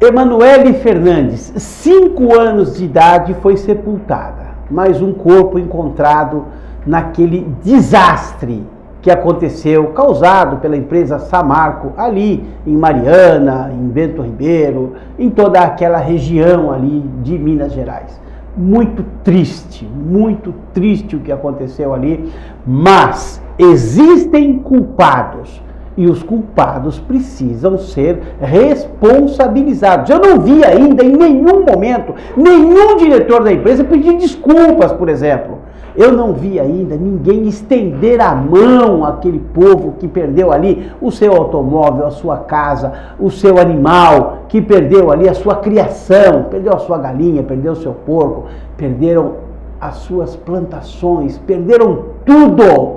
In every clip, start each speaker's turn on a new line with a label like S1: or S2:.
S1: Emanuele Fernandes, 5 anos de idade, foi sepultada. Mais um corpo encontrado naquele desastre que aconteceu, causado pela empresa Samarco, ali em Mariana, em Bento Ribeiro, em toda aquela região ali de Minas Gerais. Muito triste o que aconteceu ali, mas existem culpados. E os culpados precisam ser responsabilizados. Eu não vi ainda, em nenhum momento, nenhum diretor da empresa pedir desculpas, por exemplo. Eu não vi ainda ninguém estender a mão àquele povo que perdeu ali o seu automóvel, a sua casa, o seu animal, que perdeu ali a sua criação, perdeu a sua galinha, perdeu o seu porco, perderam as suas plantações, perderam tudo.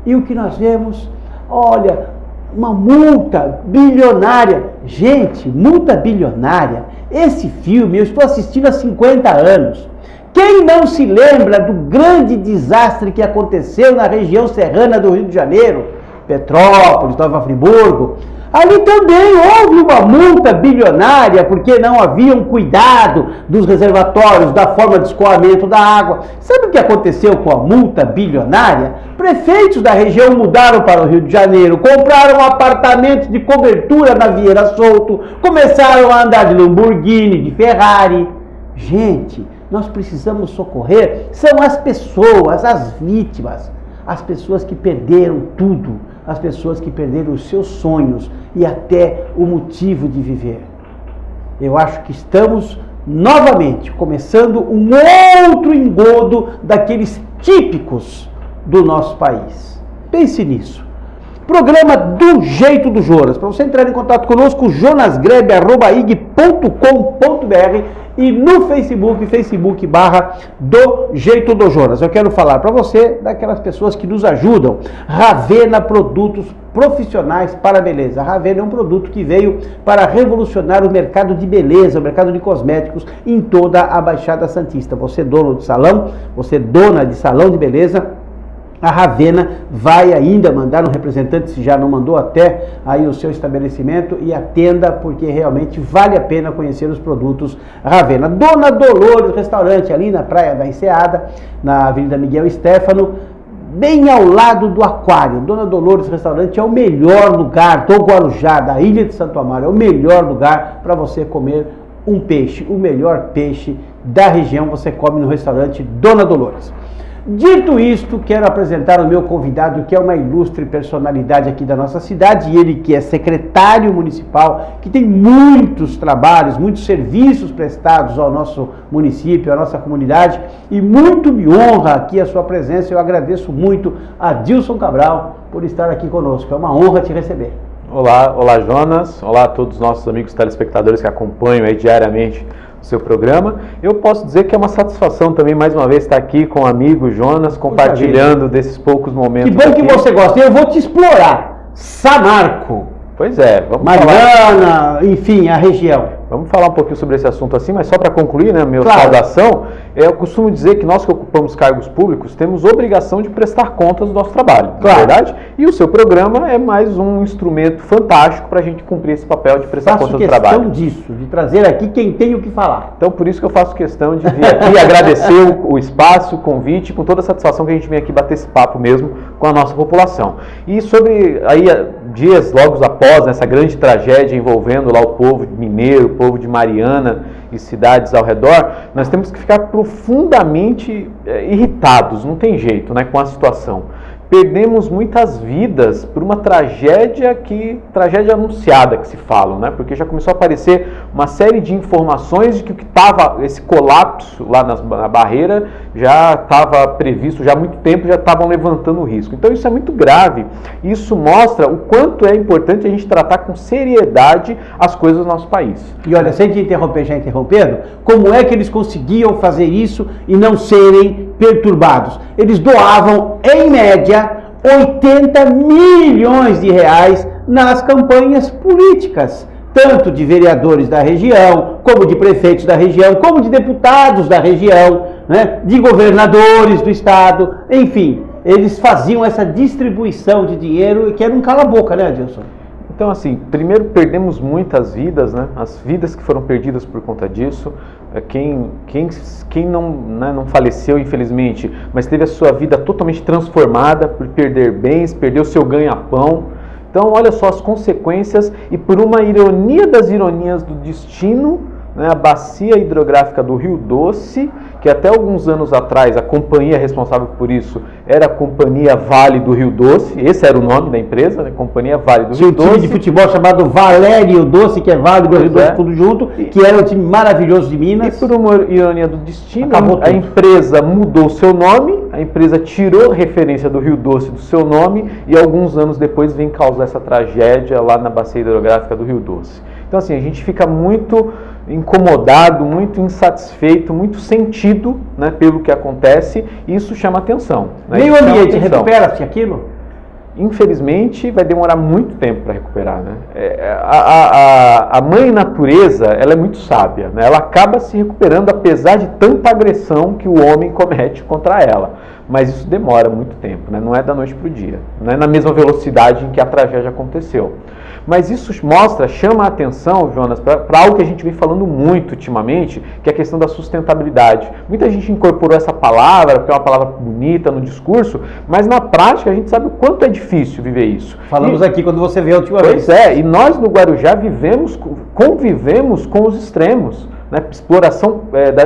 S1: E o que nós vemos? Olha, uma multa bilionária. Gente, multa bilionária. Esse filme eu estou assistindo há 50 anos. Quem não se lembra do grande desastre que aconteceu na região serrana do Rio de Janeiro, Petrópolis, Nova Friburgo? Ali também houve uma multa bilionária porque não haviam cuidado dos reservatórios, da forma de escoamento da água. Sabe o que aconteceu com a multa bilionária? Prefeitos da região mudaram para o Rio de Janeiro, compraram apartamentos de cobertura na Vieira Solto, começaram a andar de Lamborghini, de Ferrari. Gente, nós precisamos socorrer, são as pessoas, as vítimas, as pessoas que perderam tudo, as pessoas que perderam os seus sonhos e até o motivo de viver. Eu acho que estamos novamente começando um outro engodo daqueles típicos do nosso país. Pense nisso. Programa Do Jeito do Jonas. Para você entrar em contato conosco, jonasgrebe@ig.com.br e no Facebook /Do Jeito do Jonas. Eu quero falar para você daquelas pessoas que nos ajudam. Ravena Produtos Profissionais para a Beleza. A Ravena é um produto que veio para revolucionar o mercado de beleza, o mercado de cosméticos em toda a Baixada Santista. Você dono de salão, você dona de salão de beleza, a Ravena vai ainda mandar um representante, se já não mandou, até aí o seu estabelecimento e atenda, porque realmente vale a pena conhecer os produtos Ravena. Dona Dolores Restaurante, ali na Praia da Enseada, na Avenida Miguel Stéfano, bem ao lado do aquário. Dona Dolores Restaurante é o melhor lugar do Guarujá, da Ilha de Santo Amaro, é o melhor lugar para você comer um peixe, o melhor peixe da região você come no restaurante Dona Dolores. Dito isto, quero apresentar o meu convidado, que é uma ilustre personalidade aqui da nossa cidade, e ele que é secretário municipal, que tem muitos trabalhos, muitos serviços prestados ao nosso município, à nossa comunidade, e muito me honra aqui a sua presença. Eu agradeço muito a Dilson Cabral por estar aqui conosco, é uma honra te receber.
S2: Olá Jonas, olá a todos os nossos amigos telespectadores que acompanham aí diariamente o seu programa. Eu posso dizer que é uma satisfação também, mais uma vez, estar aqui com o amigo Jonas, compartilhando desses poucos momentos.
S1: Que bom
S2: aqui.
S1: Que você gosta. Eu vou te explorar. Samarco.
S2: Pois é, vamos
S1: Mariana, enfim, a região.
S2: Vamos falar um pouquinho sobre esse assunto assim, mas só para concluir, né, minha
S1: Claro.
S2: saudação, eu costumo dizer que nós que ocupamos cargos públicos temos obrigação de prestar contas do nosso trabalho,
S1: Claro.
S2: não é verdade? E o seu programa é mais um instrumento fantástico para a gente cumprir esse papel de prestar contas do trabalho.
S1: Faço questão disso, de trazer aqui quem tem o que falar.
S2: Então, por isso que eu faço questão de vir aqui agradecer o espaço, o convite, com toda a satisfação que a gente vem aqui bater esse papo mesmo com a nossa população. E sobre, aí, dias logo após essa grande tragédia envolvendo lá o povo mineiro, o povo de Mariana e cidades ao redor, nós temos que ficar profundamente irritados, não tem jeito, né, com a situação. Perdemos muitas vidas por uma tragédia anunciada que se fala, né? Porque já começou a aparecer uma série de informações de que o que estava, esse colapso lá na barreira já estava previsto, já há muito tempo já estavam levantando o risco. Então isso é muito grave, isso mostra o quanto é importante a gente tratar com seriedade as coisas do nosso país.
S1: E olha, sem te interromper, já interrompendo, como é que eles conseguiam fazer isso e não serem perturbados? Eles doavam, em média, 80 milhões de reais nas campanhas políticas, tanto de vereadores da região, como de prefeitos da região, como de deputados da região, né, de governadores do estado, enfim, eles faziam essa distribuição de dinheiro que era um cala-boca, né, Adilson?
S2: Então, assim, primeiro perdemos muitas vidas, né? As vidas que foram perdidas por conta disso. Quem não, né, não faleceu, infelizmente, mas teve a sua vida totalmente transformada por perder bens, perder o seu ganha-pão. Então, olha só as consequências, e por uma ironia das ironias do destino, né, a bacia hidrográfica do Rio Doce, que até alguns anos atrás a companhia responsável por isso era a Companhia Vale do Rio Doce, esse era o nome da empresa, né, Companhia Vale do Rio Doce.
S1: Tinha um time de futebol chamado Valério Doce, que é Vale do Rio Doce, tudo junto, que era um time maravilhoso de Minas.
S2: E por uma ironia do destino, a empresa mudou seu nome, a empresa tirou referência do Rio Doce do seu nome, e alguns anos depois vem causar essa tragédia lá na bacia hidrográfica do Rio Doce. Então, assim, a gente fica muito incomodado, muito insatisfeito, muito sentido, né, pelo que acontece, e isso chama atenção. Né?
S1: Meio ambiente recupera-se aquilo?
S2: Infelizmente, vai demorar muito tempo para recuperar. Né? A mãe natureza, ela é muito sábia, né? Ela acaba se recuperando apesar de tanta agressão que o homem comete contra ela. Mas isso demora muito tempo, né? Não é da noite para o dia, não é na mesma velocidade em que a tragédia aconteceu. Mas isso chama a atenção, Jonas, para algo que a gente vem falando muito ultimamente, que é a questão da sustentabilidade. Muita gente incorporou essa palavra, porque é uma palavra bonita no discurso, mas na prática a gente sabe o quanto é difícil viver isso.
S1: Falamos aqui quando você veio a última vez.
S2: Pois é, e nós no Guarujá convivemos com os extremos, né?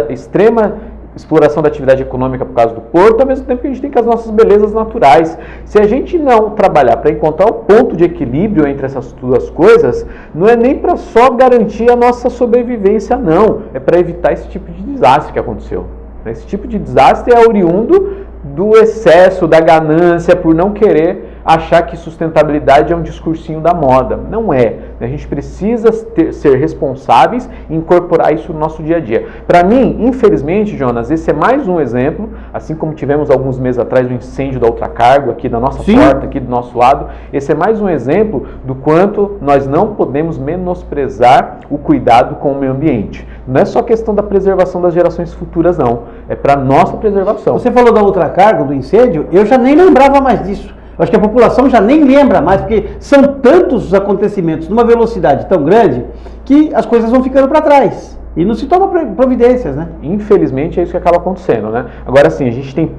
S2: Extrema exploração da atividade econômica por causa do porto, ao mesmo tempo que a gente tem as nossas belezas naturais. Se a gente não trabalhar para encontrar o ponto de equilíbrio entre essas duas coisas, não é nem para só garantir a nossa sobrevivência, não. É para evitar esse tipo de desastre que aconteceu. Esse tipo de desastre é oriundo do excesso, da ganância, por não querer achar que sustentabilidade é um discursinho da moda. Não é. A gente precisa ser responsáveis e incorporar isso no nosso dia a dia. Para mim, infelizmente, Jonas, esse é mais um exemplo, assim como tivemos alguns meses atrás o incêndio da Ultracargo aqui da nossa porta, aqui do nosso lado, esse é mais um exemplo do quanto nós não podemos menosprezar o cuidado com o meio ambiente. Não é só questão da preservação das gerações futuras, não. É para nossa preservação.
S1: Você falou da Ultracargo, do incêndio, eu já nem lembrava mais disso. Eu acho que a população já nem lembra mais, porque são tantos os acontecimentos numa velocidade tão grande que as coisas vão ficando para trás. E não se toma providências, né?
S2: Infelizmente é isso que acaba acontecendo, né? Agora sim, a gente tem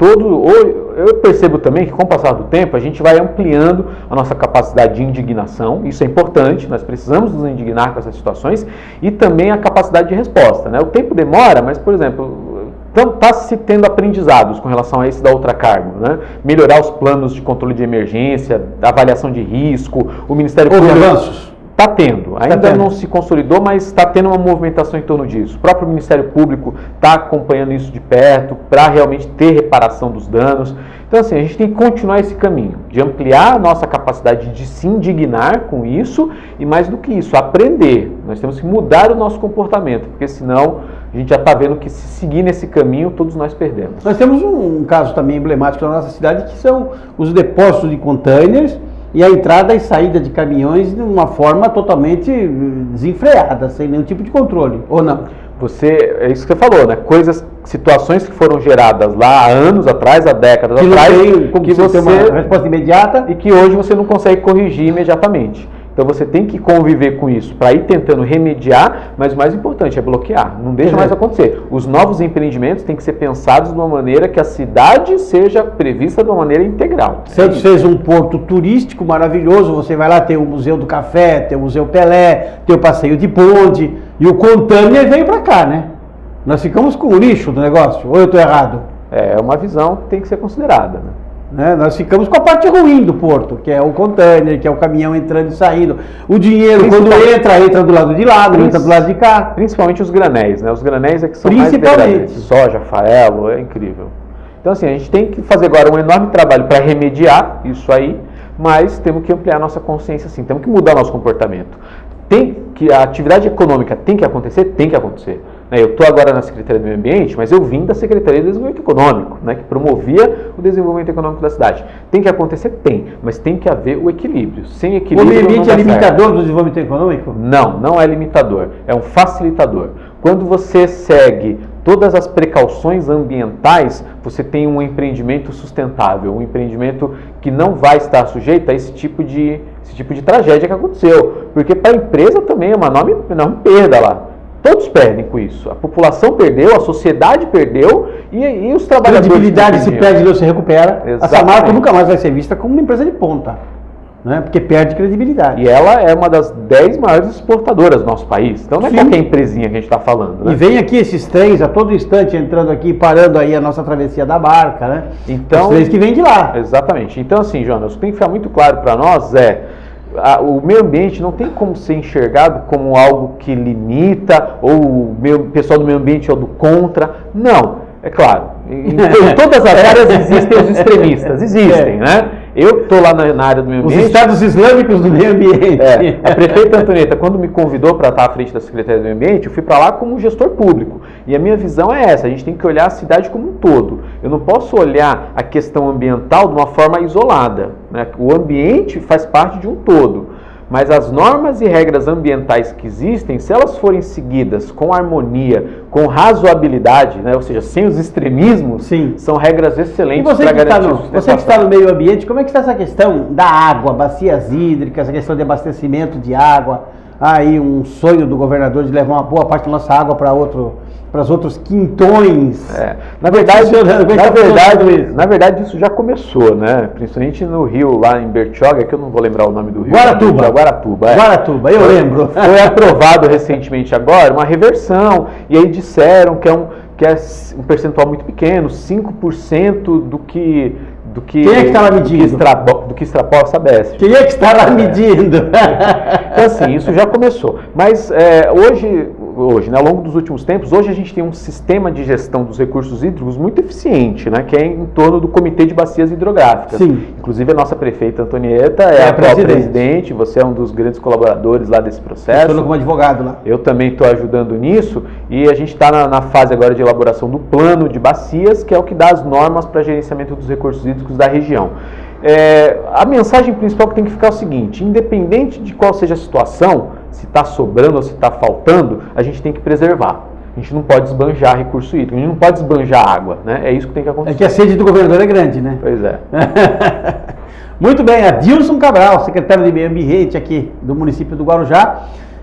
S2: eu percebo também que com o passar do tempo a gente vai ampliando a nossa capacidade de indignação, isso é importante, nós precisamos nos indignar com essas situações, e também a capacidade de resposta, né? O tempo demora, mas, por exemplo, está se tendo aprendizados com relação a esse da Ultracargo, né? Melhorar os planos de controle de emergência, da avaliação de risco, o Ministério Público... Está tendo, ainda não se consolidou, mas está tendo uma movimentação em torno disso. O próprio Ministério Público está acompanhando isso de perto para realmente ter reparação dos danos. Então, assim, a gente tem que continuar esse caminho, de ampliar a nossa capacidade de se indignar com isso e, mais do que isso, aprender. Nós temos que mudar o nosso comportamento, porque senão a gente já está vendo que se seguir nesse caminho, todos nós perdemos.
S1: Nós temos um caso também emblemático na nossa cidade, que são os depósitos de containers e a entrada e saída de caminhões de uma forma totalmente desenfreada, sem nenhum tipo de controle, ou não?
S2: É isso que você falou, né? Situações que foram geradas lá há anos atrás, há décadas atrás,
S1: que você tem uma resposta imediata
S2: e que hoje você não consegue corrigir imediatamente. Então você tem que conviver com isso para ir tentando remediar, mas o mais importante é bloquear, não deixa mais acontecer. Os novos empreendimentos têm que ser pensados de uma maneira que a cidade seja prevista de uma maneira integral.
S1: Santos fez um porto turístico maravilhoso, você vai lá, tem o Museu do Café, tem o Museu Pelé, tem o passeio de bonde, e o container veio para cá, né? Nós ficamos com o lixo do negócio, ou eu estou errado?
S2: É uma visão que tem que ser considerada, né?
S1: Nós ficamos com a parte ruim do porto, que é o container, que é o caminhão entrando e saindo. O dinheiro, quando entra do lado de lá, não entra do lado de cá.
S2: Principalmente os granéis, né? Os granéis é que são mais degradantes. Soja, farelo, é incrível. Então, assim, a gente tem que fazer agora um enorme trabalho para remediar isso aí, mas temos que ampliar a nossa consciência, sim. Temos que mudar o nosso comportamento. A atividade econômica tem que acontecer? Tem que acontecer. Eu estou agora na Secretaria do Meio Ambiente, mas eu vim da Secretaria de Desenvolvimento Econômico, né, que promovia o desenvolvimento econômico da cidade. Tem que acontecer? Tem, mas tem que haver o equilíbrio. Sem equilíbrio,
S1: o meio ambiente é limitador do desenvolvimento econômico?
S2: Não, não é limitador, é um facilitador. Quando você segue todas as precauções ambientais, você tem um empreendimento sustentável, um empreendimento que não vai estar sujeito a esse tipo de esse tipo de tragédia que aconteceu. Porque para a empresa também é uma enorme perda lá. Todos perdem com isso. A população perdeu, a sociedade perdeu e os trabalhadores...
S1: A credibilidade se perde ou se recupera.
S2: Exatamente.
S1: A Samarco nunca mais vai ser vista como uma empresa de ponta, né? Porque perde credibilidade.
S2: E ela é uma das 10 maiores exportadoras do nosso país. Então não é qualquer empresinha que a gente está falando, né?
S1: E vem aqui esses trens a todo instante entrando aqui, parando aí a nossa travessia da barca, né?
S2: Então,
S1: os trens que vêm de lá.
S2: Exatamente. Então assim, Jonas, o que tem que ficar muito claro para nós o meio ambiente não tem como ser enxergado como algo que limita, ou o pessoal do meio ambiente é o do contra. Não, é claro. Em todas as áreas existem os extremistas, existem, né? Eu estou lá na área do meio ambiente.
S1: Os estados islâmicos do meio ambiente.
S2: A prefeita Antonieta, quando me convidou para estar à frente da Secretaria do Meio Ambiente, eu fui para lá como gestor público. E a minha visão é essa, a gente tem que olhar a cidade como um todo. Eu não posso olhar a questão ambiental de uma forma isolada, né? O ambiente faz parte de um todo. Mas as normas e regras ambientais que existem, se elas forem seguidas com harmonia, com razoabilidade, né, ou seja, sem os extremismos,
S1: sim,
S2: são regras excelentes
S1: para garantir você que está no meio ambiente, como é que está essa questão da água, bacias hídricas, a questão de abastecimento de água? Aí um sonho do governador de levar uma boa parte da nossa água para os outros quintões.
S2: Na verdade, isso já começou, né? Principalmente no Rio, lá em Bertioga, que eu não vou lembrar o nome do rio.
S1: Guaratuba, eu lembro.
S2: Foi aprovado recentemente agora uma reversão, e aí disseram que é um percentual muito pequeno, 5% do que...
S1: Quem é que está lá medindo?
S2: Do que extrapola a Sabesp.
S1: Quem é que está lá medindo?
S2: Então, assim, isso já começou. Mas hoje, né, ao longo dos últimos tempos, hoje a gente tem um sistema de gestão dos recursos hídricos muito eficiente, né, que é em torno do Comitê de Bacias Hidrográficas.
S1: Sim.
S2: Inclusive, a nossa prefeita Antonieta é a atual presidente, você é um dos grandes colaboradores lá desse processo.
S1: Eu estou como advogado lá.
S2: Eu também estou ajudando nisso, e a gente está na fase agora de elaboração do plano de bacias, que é o que dá as normas para gerenciamento dos recursos hídricos da região. A mensagem principal que tem que ficar é o seguinte: independente de qual seja a situação, se está sobrando ou se está faltando, a gente tem que preservar. A gente não pode esbanjar recurso hídrico, a gente não pode esbanjar água, né? É isso que tem que acontecer.
S1: É que a sede do governador é grande, né?
S2: Pois é.
S1: Muito bem, Adilson Cabral, secretário de Meio Ambiente aqui do município do Guarujá,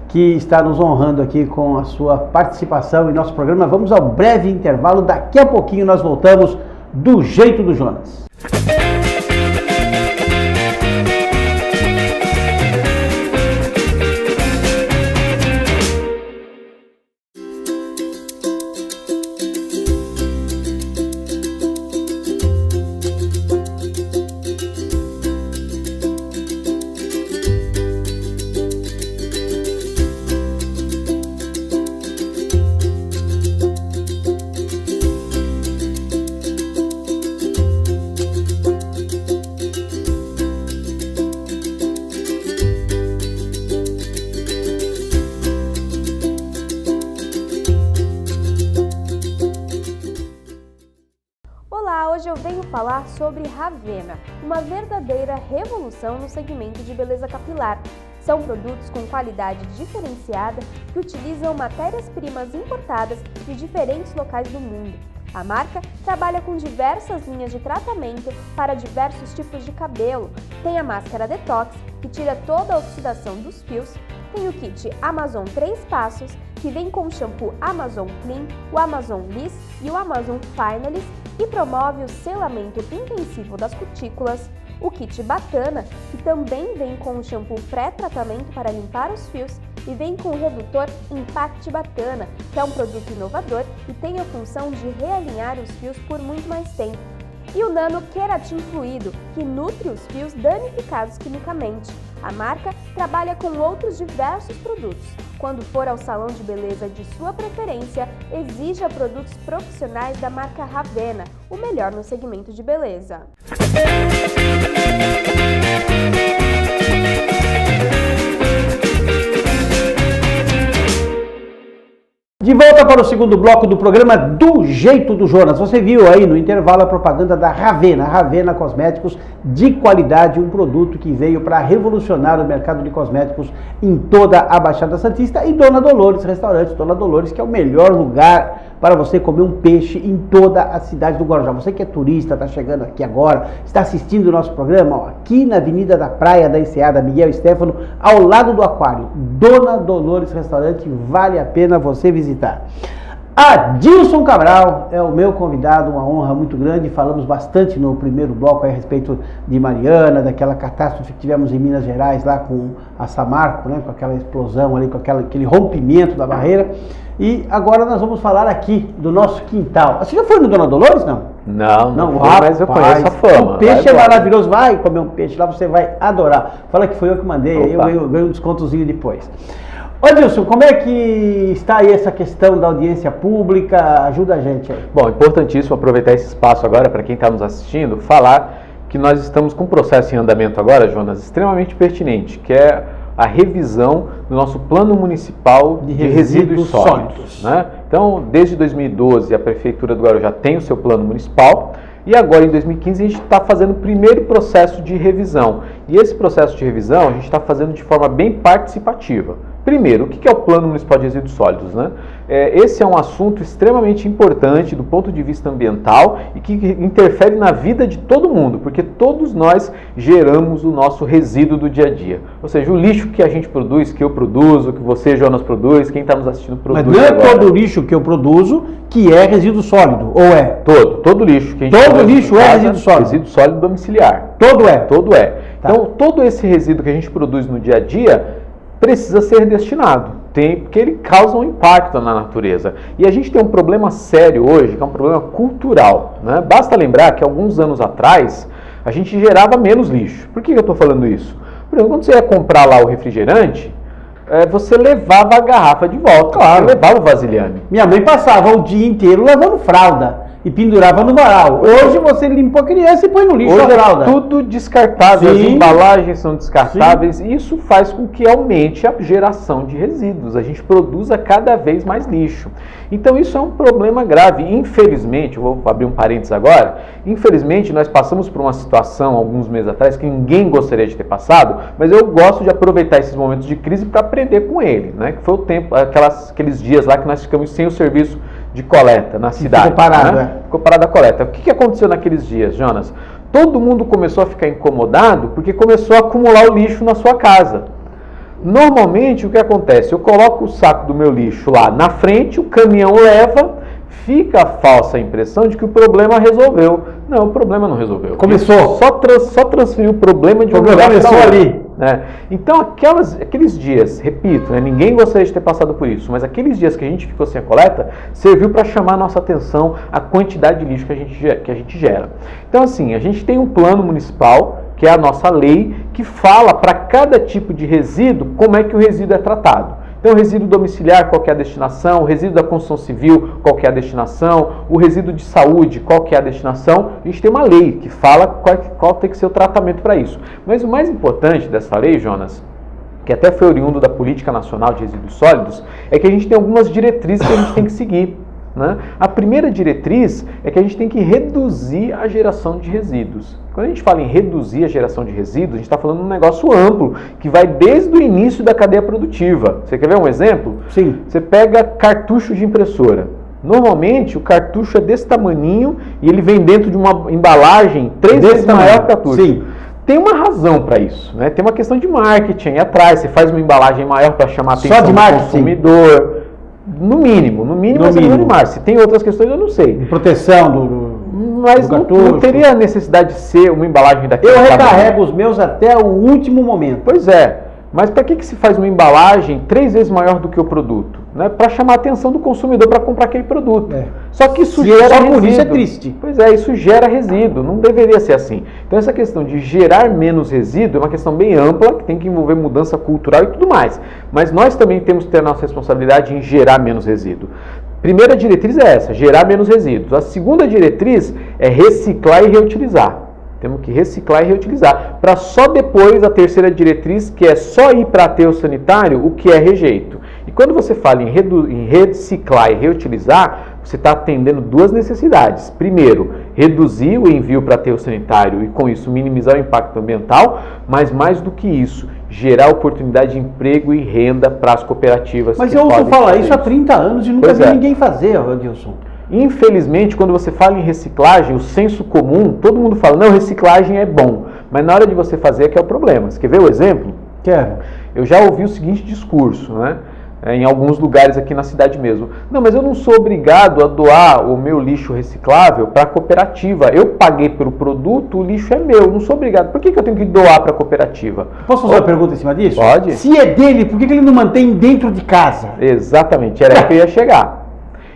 S1: que está nos honrando aqui com a sua participação em nosso programa. Vamos ao breve intervalo, daqui a pouquinho nós voltamos do jeito do Jonas.
S3: Hoje eu venho falar sobre Ravena, uma verdadeira revolução no segmento de beleza capilar. São produtos com qualidade diferenciada que utilizam matérias-primas importadas de diferentes locais do mundo. A marca trabalha com diversas linhas de tratamento para diversos tipos de cabelo. Tem a máscara Detox, que tira toda a oxidação dos fios. Tem o kit Amazon 3 Passos, que vem com o shampoo Amazon Clean, o Amazon Liss e o Amazon Finalis, e promove o selamento intensivo das cutículas. O kit Batana, que também vem com o shampoo pré-tratamento para limpar os fios, e vem com o redutor Impact Batana, que é um produto inovador e tem a função de realinhar os fios por muito mais tempo. E o Nano Keratin Fluido, que nutre os fios danificados quimicamente. A marca trabalha com outros diversos produtos. Quando for ao salão de beleza de sua preferência, exija produtos profissionais da marca Ravena, o melhor no segmento de beleza.
S1: De volta para o segundo bloco do programa Do Jeito do Jonas. Você viu aí no intervalo a propaganda da Ravena. Ravena Cosméticos de qualidade, um produto que veio para revolucionar o mercado de cosméticos em toda a Baixada Santista. E Dona Dolores Restaurantes, Dona Dolores, que é o melhor lugar para você comer um peixe em toda a cidade do Guarujá. Você que é turista, está chegando aqui agora, está assistindo o nosso programa, ó, aqui na Avenida da Praia da Enseada, Miguel Stéfano, ao lado do aquário, Dona Dolores Restaurante, vale a pena você visitar. Adilson Cabral é o meu convidado, uma honra muito grande. Falamos bastante no primeiro bloco a respeito de Mariana, daquela catástrofe que tivemos em Minas Gerais lá com a Samarco, né, com aquela explosão ali, com aquele rompimento da barreira. E agora nós vamos falar aqui do nosso quintal. Você já foi no Dona Dolores, não?
S2: Não, mas eu conheço a fama.
S1: O peixe é maravilhoso, vai comer um peixe lá, você vai adorar. Fala que foi eu que mandei, eu ganho um descontozinho depois. Ô Adilson, como é que está aí essa questão da audiência pública? Ajuda a gente aí.
S2: Bom, importantíssimo aproveitar esse espaço agora para quem está nos assistindo, falar que nós estamos com um processo em andamento agora, Jonas, extremamente pertinente, que é a revisão do nosso Plano Municipal de Resíduos Sólidos. Né? Então, desde 2012, a Prefeitura do Guarujá tem o seu plano municipal, e agora, em 2015, a gente está fazendo o primeiro processo de revisão. E esse processo de revisão a gente está fazendo de forma bem participativa. Primeiro, o que é o Plano Municipal de Resíduos Sólidos? Né? Esse é um assunto extremamente importante do ponto de vista ambiental e que interfere na vida de todo mundo, porque todos nós geramos o nosso resíduo do dia a dia. Ou seja, o lixo que a gente produz, que eu produzo, que você, Jonas, produz, quem está nos assistindo produz.
S1: Mas não é
S2: agora.
S1: todo o lixo que eu produzo que é resíduo sólido, ou é?
S2: Todo lixo que a gente
S1: Todo lixo é resíduo sólido?
S2: Resíduo sólido domiciliar.
S1: Todo é?
S2: Todo é.
S1: Tá.
S2: Então, todo esse resíduo que a gente produz no dia a dia precisa ser destinado, porque ele causa um impacto na natureza. E a gente tem um problema sério hoje, que é um problema cultural. Né? Basta lembrar que alguns anos atrás, a gente gerava menos lixo. Por que eu estou falando isso? Por exemplo, quando você ia comprar lá o refrigerante, você levava a garrafa de volta,
S1: claro.
S2: Você levava o vasilhame.
S1: Minha mãe passava o dia inteiro levando fralda e pendurava no varal. Hoje você limpa a criança e põe no lixo a fralda.
S2: É tudo descartável,
S1: Sim.
S2: As embalagens são descartáveis.
S1: Sim.
S2: Isso faz com que aumente a geração de resíduos. A gente produza cada vez mais lixo. Então isso é um problema grave. Infelizmente, eu vou abrir um parênteses agora, infelizmente nós passamos por uma situação alguns meses atrás que ninguém gostaria de ter passado, mas eu gosto de aproveitar esses momentos de crise para aprender com ele, né? Que foi o tempo, aqueles dias lá que nós ficamos sem o serviço de coleta na cidade.
S1: Ficou parado,
S2: né? Ficou parada a coleta. O que aconteceu naqueles dias, Jonas? Todo mundo começou a ficar incomodado porque começou a acumular o lixo na sua casa. Normalmente, o que acontece? Eu coloco o saco do meu lixo lá na frente, o caminhão leva, fica a falsa impressão de que o problema resolveu. Não, o problema não resolveu.
S1: Começou.
S2: Só transferiu o problema de um lugar
S1: começou
S2: para outro.
S1: ali.
S2: Né? Então, aqueles dias, repito, né, ninguém gostaria de ter passado por isso, mas aqueles dias que a gente ficou sem a coleta, serviu para chamar a nossa atenção a quantidade de lixo que a gente gera. Então, assim, a gente tem um plano municipal, que é a nossa lei, que fala para cada tipo de resíduo como é que o resíduo é tratado. Então, o resíduo domiciliar, qual que é a destinação, o resíduo da construção civil, qual que é a destinação, o resíduo de saúde, qual que é a destinação. A gente tem uma lei que fala qual tem que ser o tratamento para isso. Mas o mais importante dessa lei, Jonas, que até foi oriundo da Política Nacional de Resíduos Sólidos, é que a gente tem algumas diretrizes que a gente tem que seguir. Né? A primeira diretriz é que a gente tem que reduzir a geração de resíduos. Quando a gente fala em reduzir a geração de resíduos, a gente está falando de um negócio amplo, que vai desde o início da cadeia produtiva. Você quer ver um exemplo?
S1: Sim.
S2: Você pega cartucho de impressora. Normalmente, o cartucho é desse tamaninho e ele vem dentro de uma embalagem 3 vezes maior que o cartucho.
S1: Sim.
S2: Tem uma razão para isso, né? Tem uma questão de marketing aí atrás. Você faz uma embalagem maior para chamar a atenção do consumidor. No mínimo essa é animar. Se tem outras questões, eu não sei.
S1: De proteção
S2: Mas não teria necessidade de ser uma embalagem daquele
S1: tamanho. Eu recarrego
S2: tamanho.
S1: os meus até o último momento.
S2: Pois é. Mas para que se faz uma embalagem 3 vezes maior do que o produto? Né? Para chamar a atenção do consumidor para comprar aquele produto. Só que isso gera resíduo. Por isso é triste. Pois é, isso gera resíduo. Não deveria ser assim. Então essa questão de gerar menos resíduo é uma questão bem ampla, que tem que envolver mudança cultural e tudo mais. Mas nós também temos que ter a nossa responsabilidade em gerar menos resíduo. Primeira diretriz é essa, gerar menos resíduos. A segunda diretriz é reciclar e reutilizar. Temos que reciclar e reutilizar, para só depois a terceira diretriz, que é só ir para aterro sanitário, o que é rejeito. E quando você fala em reciclar e reutilizar, você está atendendo duas necessidades. Primeiro, reduzir o envio para aterro sanitário e com isso minimizar o impacto ambiental, mas mais do que isso, gerar oportunidade de emprego e renda para as cooperativas.
S1: Mas eu ouço falar isso há 30 anos e nunca vi ninguém fazer, Adilson.
S2: Infelizmente, quando você fala em reciclagem, o senso comum, todo mundo fala, não, reciclagem é bom, mas na hora de você fazer é que é o problema. Você quer ver o exemplo?
S1: Quero.
S2: Eu já ouvi o seguinte discurso, né? Em alguns lugares aqui na cidade mesmo. Não, mas eu não sou obrigado a doar o meu lixo reciclável para a cooperativa. Eu paguei pelo produto, o lixo é meu, não sou obrigado. Por que eu tenho que doar para a cooperativa?
S1: Posso fazer uma pergunta em cima disso?
S2: Pode.
S1: Se é dele, por que ele não mantém dentro de casa?
S2: Exatamente, era aí que eu ia chegar.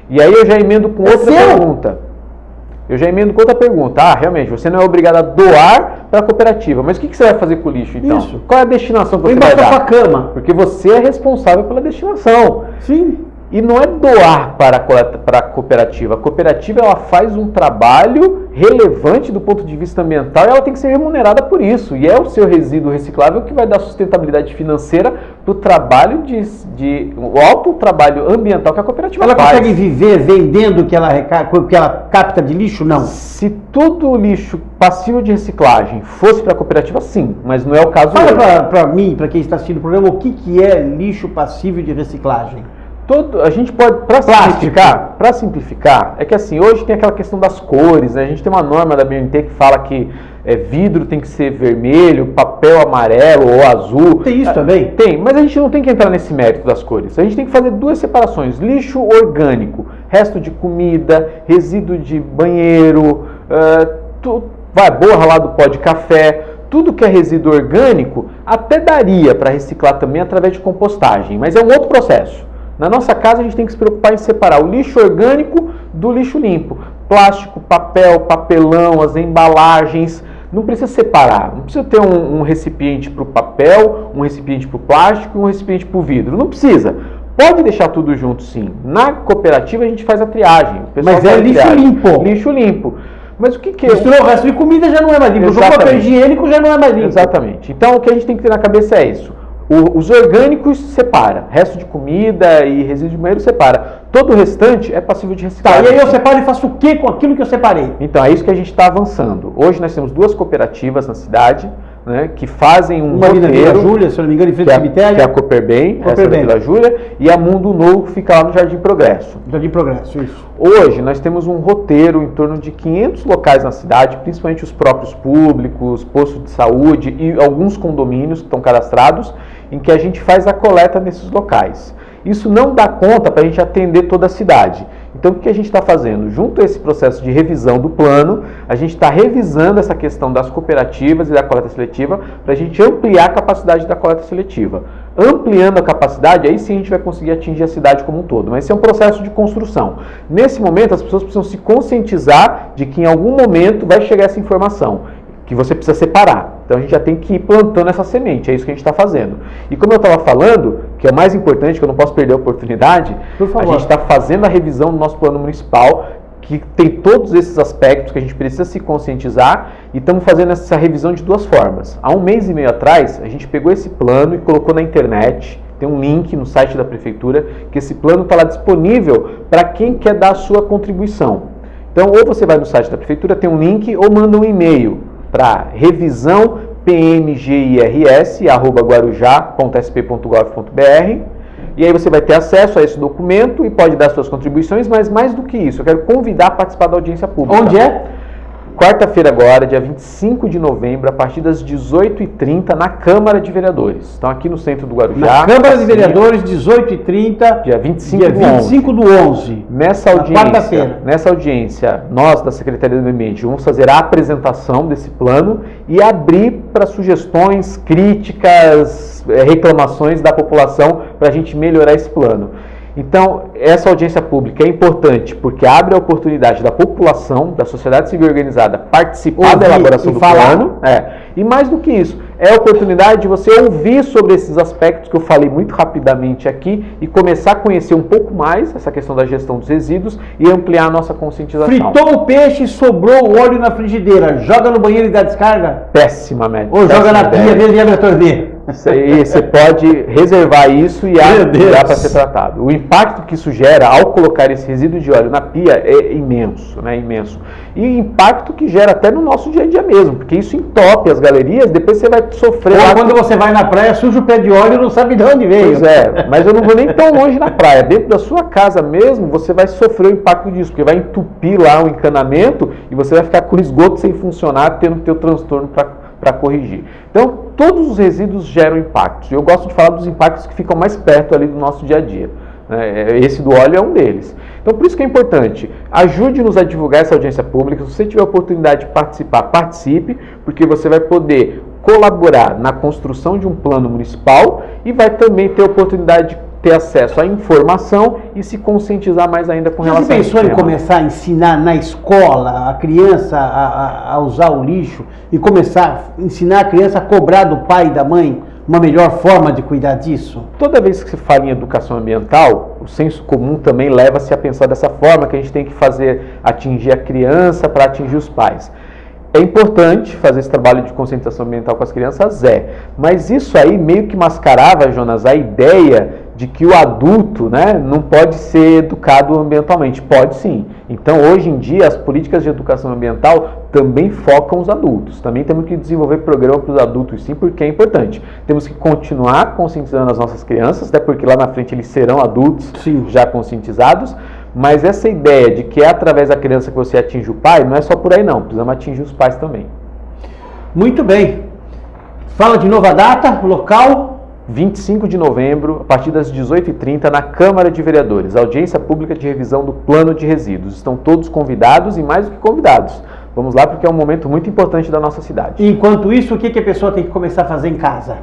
S2: E aí eu já emendo com outra pergunta. Realmente, você não é obrigado a doar para a cooperativa. Mas o que você vai fazer com o lixo, então?
S1: Isso.
S2: Qual é a destinação que você vai dar?
S1: Embaixo da sua cama.
S2: Porque você é responsável pela destinação.
S1: Sim.
S2: E não é doar para a cooperativa. A cooperativa ela faz um trabalho relevante do ponto de vista ambiental e ela tem que ser remunerada por isso. E é o seu resíduo reciclável que vai dar sustentabilidade financeira para o trabalho o alto trabalho ambiental que a cooperativa faz.
S1: Ela consegue viver vendendo o que ela capta de lixo? Não.
S2: Se todo o lixo passível de reciclagem fosse para a cooperativa, sim, mas não é o caso.
S1: Fala para mim, para quem está assistindo o programa, o que é lixo passível de reciclagem?
S2: A gente pode, para simplificar, é que assim, hoje tem aquela questão das cores, né? A gente tem uma norma da BNT que fala que vidro tem que ser vermelho, papel amarelo ou azul.
S1: Tem isso também?
S2: Tem, mas a gente não tem que entrar nesse mérito das cores. A gente tem que fazer duas separações, lixo orgânico, resto de comida, resíduo de banheiro, borra lá do pó de café. Tudo que é resíduo orgânico até daria para reciclar também através de compostagem, mas é um outro processo. Na nossa casa a gente tem que se preocupar em separar o lixo orgânico do lixo limpo. Plástico, papel, papelão, as embalagens, não precisa separar. Não precisa ter um recipiente para o papel, um recipiente para o plástico e um recipiente para o vidro. Não precisa. Pode deixar tudo junto sim. Na cooperativa a gente faz a triagem.
S1: Mas é lixo limpo.
S2: Lixo limpo. Mas o que é?
S1: Misturou o resto de comida já não é mais limpo. O papel higiênico já não é mais limpo.
S2: Exatamente. Então o que a gente tem que ter na cabeça é isso. Os orgânicos separa, resto de comida e resíduo de banheiro separa. Todo o restante é passível de reciclagem.
S1: Tá, e aí eu separo e faço o que com aquilo que eu separei?
S2: Então, é isso que a gente está avançando. Hoje nós temos duas cooperativas na cidade, né, que fazem um
S1: uma ali na Vila Júlia, se eu não me engano, em frente ao cemitério.
S2: Que é a Cooperbem, essa é da Vila Júlia, e a Mundo Novo, que fica lá no Jardim Progresso.
S1: Jardim Progresso, isso.
S2: Hoje nós temos um roteiro em torno de 500 locais na cidade, principalmente os próprios públicos, postos de saúde e alguns condomínios que estão cadastrados, em que a gente faz a coleta nesses locais. Isso não dá conta para a gente atender toda a cidade. Então, o que a gente está fazendo? Junto a esse processo de revisão do plano, a gente está revisando essa questão das cooperativas e da coleta seletiva para a gente ampliar a capacidade da coleta seletiva. Ampliando a capacidade, aí sim a gente vai conseguir atingir a cidade como um todo. Mas esse é um processo de construção. Nesse momento, as pessoas precisam se conscientizar de que em algum momento vai chegar essa informação, que você precisa separar. Então a gente já tem que ir plantando essa semente, é isso que a gente está fazendo. E como eu estava falando, que é o mais importante, que eu não posso perder a oportunidade, a gente está fazendo a revisão do nosso plano municipal, que tem todos esses aspectos que a gente precisa se conscientizar, e estamos fazendo essa revisão de duas formas. Há 1 mês e meio atrás, a gente pegou esse plano e colocou na internet, tem um link no site da prefeitura, que esse plano está lá disponível para quem quer dar a sua contribuição. Então, ou você vai no site da prefeitura, tem um link, ou manda um e-mail para revisão pmgirs@guarujá.sp.gov.br, e aí você vai ter acesso a esse documento e pode dar suas contribuições, mas mais do que isso, eu quero convidar a participar da audiência pública.
S1: Onde é?
S2: Quarta-feira agora, dia 25 de novembro, a partir das 18h30, na Câmara de Vereadores. Estão aqui no centro do Guarujá.
S1: Na Câmara de Vereadores, 18h30,
S2: dia 25
S1: do 11.
S2: Nessa audiência, nós da Secretaria do Meio Ambiente vamos fazer a apresentação desse plano e abrir para sugestões, críticas, reclamações da população para a gente melhorar esse plano. Então, essa audiência pública é importante porque abre a oportunidade da população, da sociedade civil organizada, participar da elaboração do plano. E mais do que isso, é a oportunidade de você ouvir sobre esses aspectos que eu falei muito rapidamente aqui e começar a conhecer um pouco mais essa questão da gestão dos resíduos e ampliar a nossa conscientização.
S1: Fritou o peixe, sobrou o óleo na frigideira, joga no banheiro e dá descarga?
S2: Péssima média.
S1: Ou joga na pia dele e abre a torneira?
S2: Você pode reservar isso e dá para ser tratado. O impacto que isso gera ao colocar esse resíduo de óleo na pia é imenso, né? Imenso. E o impacto que gera até no nosso dia a dia mesmo, porque isso entope as galerias, depois você vai sofrer.
S1: Ou quando você vai na praia, suja o pé de óleo e não sabe de onde veio.
S2: Pois é, mas eu não vou nem tão longe na praia. Dentro da sua casa mesmo, você vai sofrer o impacto disso, porque vai entupir lá o encanamento e você vai ficar com o esgoto sem funcionar, tendo teu transtorno para corrigir. Então, todos os resíduos geram impactos. Eu gosto de falar dos impactos que ficam mais perto ali do nosso dia a dia. Esse do óleo é um deles. Então, por isso que é importante, ajude-nos a divulgar essa audiência pública. Se você tiver a oportunidade de participar, participe, porque você vai poder colaborar na construção de um plano municipal e vai também ter a oportunidade de ter acesso à informação e se conscientizar mais ainda com relação a isso.
S1: Você pensou em começar a ensinar na escola a criança a usar o lixo e começar a ensinar a criança a cobrar do pai e da mãe uma melhor forma de cuidar disso?
S2: Toda vez que se fala em educação ambiental, o senso comum também leva-se a pensar dessa forma, que a gente tem que fazer atingir a criança para atingir os pais. É importante fazer esse trabalho de conscientização ambiental com as crianças, mas isso aí meio que mascarava, Jonas, a ideia de que o adulto, né, não pode ser educado ambientalmente. Pode sim. Então, hoje em dia, as políticas de educação ambiental também focam os adultos. Também temos que desenvolver programa para os adultos, sim, porque é importante. Temos que continuar conscientizando as nossas crianças, até porque lá na frente eles serão adultos, sim, já conscientizados. Mas essa ideia de que é através da criança que você atinge o pai, não é só por aí não, precisamos atingir os pais também.
S1: Muito bem. Fala de novo a data, o local.
S2: 25 de novembro, a partir das 18h30, na Câmara de Vereadores, audiência pública de revisão do Plano de Resíduos. Estão todos convidados e mais do que convidados. Vamos lá porque é um momento muito importante da nossa cidade.
S1: Enquanto isso, o que a pessoa tem que começar a fazer em casa?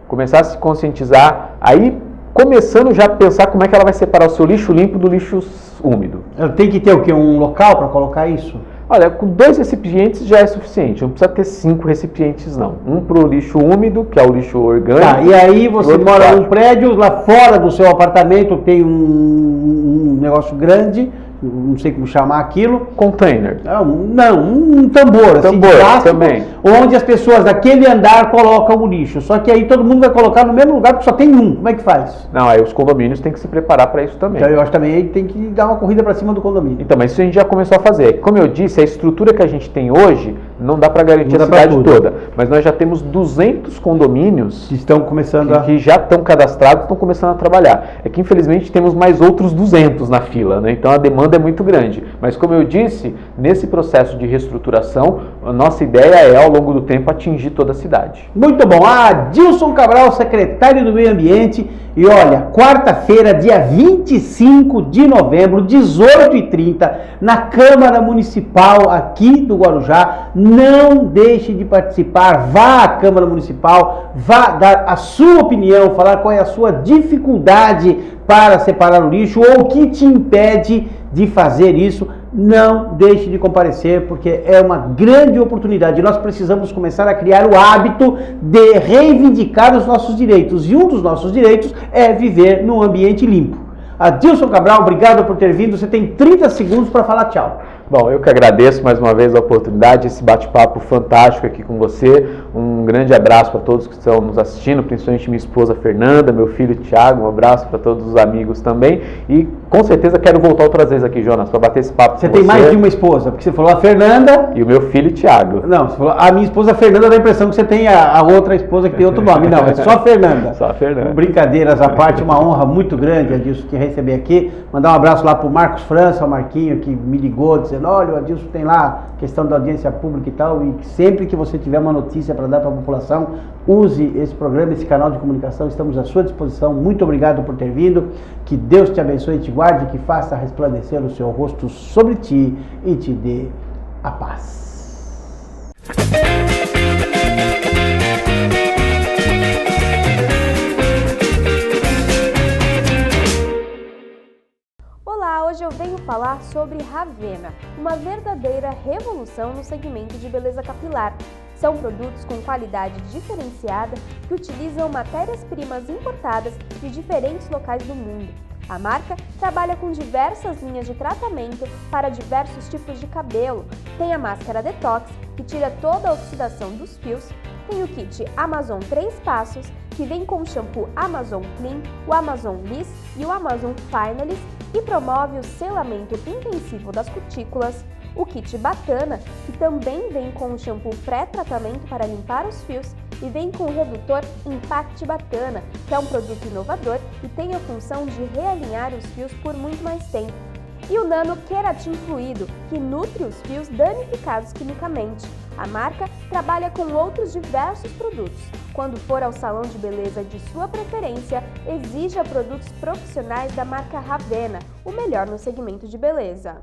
S2: Começar a se conscientizar, aí começando já a pensar como é que ela vai separar o seu lixo limpo do lixo úmido.
S1: Ela tem que ter o quê? Um local para colocar isso?
S2: Olha, com 2 recipientes já é suficiente, não precisa ter 5 recipientes não. Um para o lixo úmido, que é o lixo orgânico.
S1: Tá, e aí você mora num prédio, lá fora do seu apartamento tem um negócio grande, não sei como chamar aquilo.
S2: Container.
S1: Não, um tambor, assim, de plástico,
S2: também,
S1: onde as pessoas daquele andar colocam o lixo. Só que aí todo mundo vai colocar no mesmo lugar porque só tem um. Como é que faz?
S2: Não, aí os condomínios têm que se preparar para isso também.
S1: Então eu acho também que tem que dar uma corrida para cima do condomínio.
S2: Então, mas isso a gente já começou a fazer. Como eu disse, a estrutura que a gente tem hoje não dá para garantir a cidade toda. Mas nós já temos 200 condomínios
S1: que estão começando
S2: que já estão cadastrados, estão começando a trabalhar. É que infelizmente temos mais outros 200 na fila, né? Então a demanda é muito grande. Mas como eu disse, nesse processo de reestruturação, a nossa ideia é ao longo do tempo atingir toda a cidade.
S1: Muito bom. Adilson Cabral, secretário do Meio Ambiente. E olha, quarta-feira, dia 25 de novembro, 18h30, na Câmara Municipal aqui do Guarujá. Não deixe de participar, vá à Câmara Municipal, vá dar a sua opinião, falar qual é a sua dificuldade para separar o lixo ou o que te impede de fazer isso. Não deixe de comparecer, porque é uma grande oportunidade. Nós precisamos começar a criar o hábito de reivindicar os nossos direitos. E um dos nossos direitos é viver num ambiente limpo. Adilson Cabral, obrigado por ter vindo. Você tem 30 segundos para falar tchau.
S2: Bom, eu que agradeço mais uma vez a oportunidade, esse bate-papo fantástico aqui com você. Um grande abraço para todos que estão nos assistindo, principalmente minha esposa Fernanda, meu filho Thiago, um abraço para todos os amigos também. E com certeza quero voltar outras vezes aqui, Jonas, para bater esse papo com você.
S1: Você tem mais de uma esposa, porque você falou a Fernanda...
S2: E o meu filho Thiago.
S1: Não, você falou a minha esposa Fernanda, dá a impressão que você tem a outra esposa que tem outro nome. Não, é só a Fernanda.
S2: Só a Fernanda.
S1: Brincadeiras à parte, uma honra muito grande, Adilson, que receber aqui. Mandar um abraço lá para o Marcos França, o Marquinho, que me ligou dizendo, olha, o Adilson tem lá questão da audiência pública e tal, e sempre que você tiver uma notícia para dar para a população, use esse programa, esse canal de comunicação, estamos à sua disposição. Muito obrigado por ter vindo, que Deus te abençoe e te guarde, que faça resplandecer o seu rosto sobre ti e te dê a paz.
S3: Hoje eu venho falar sobre Ravena, uma verdadeira revolução no segmento de beleza capilar. São produtos com qualidade diferenciada que utilizam matérias-primas importadas de diferentes locais do mundo. A marca trabalha com diversas linhas de tratamento para diversos tipos de cabelo. Tem a máscara Detox, que tira toda a oxidação dos fios. tem o kit Amazon 3 Passos, que vem com o shampoo Amazon Clean, o Amazon Liss e o Amazon Finalist e promove o selamento intensivo das cutículas. O kit Batana, que também vem com o shampoo pré-tratamento para limpar os fios e vem com o redutor Impact Batana, que é um produto inovador e tem a função de realinhar os fios por muito mais tempo. E o Nano Keratin Fluido, que nutre os fios danificados quimicamente. A marca trabalha com outros diversos produtos. Quando for ao salão de beleza de sua preferência, exija produtos profissionais da marca Ravena, o melhor no segmento de beleza.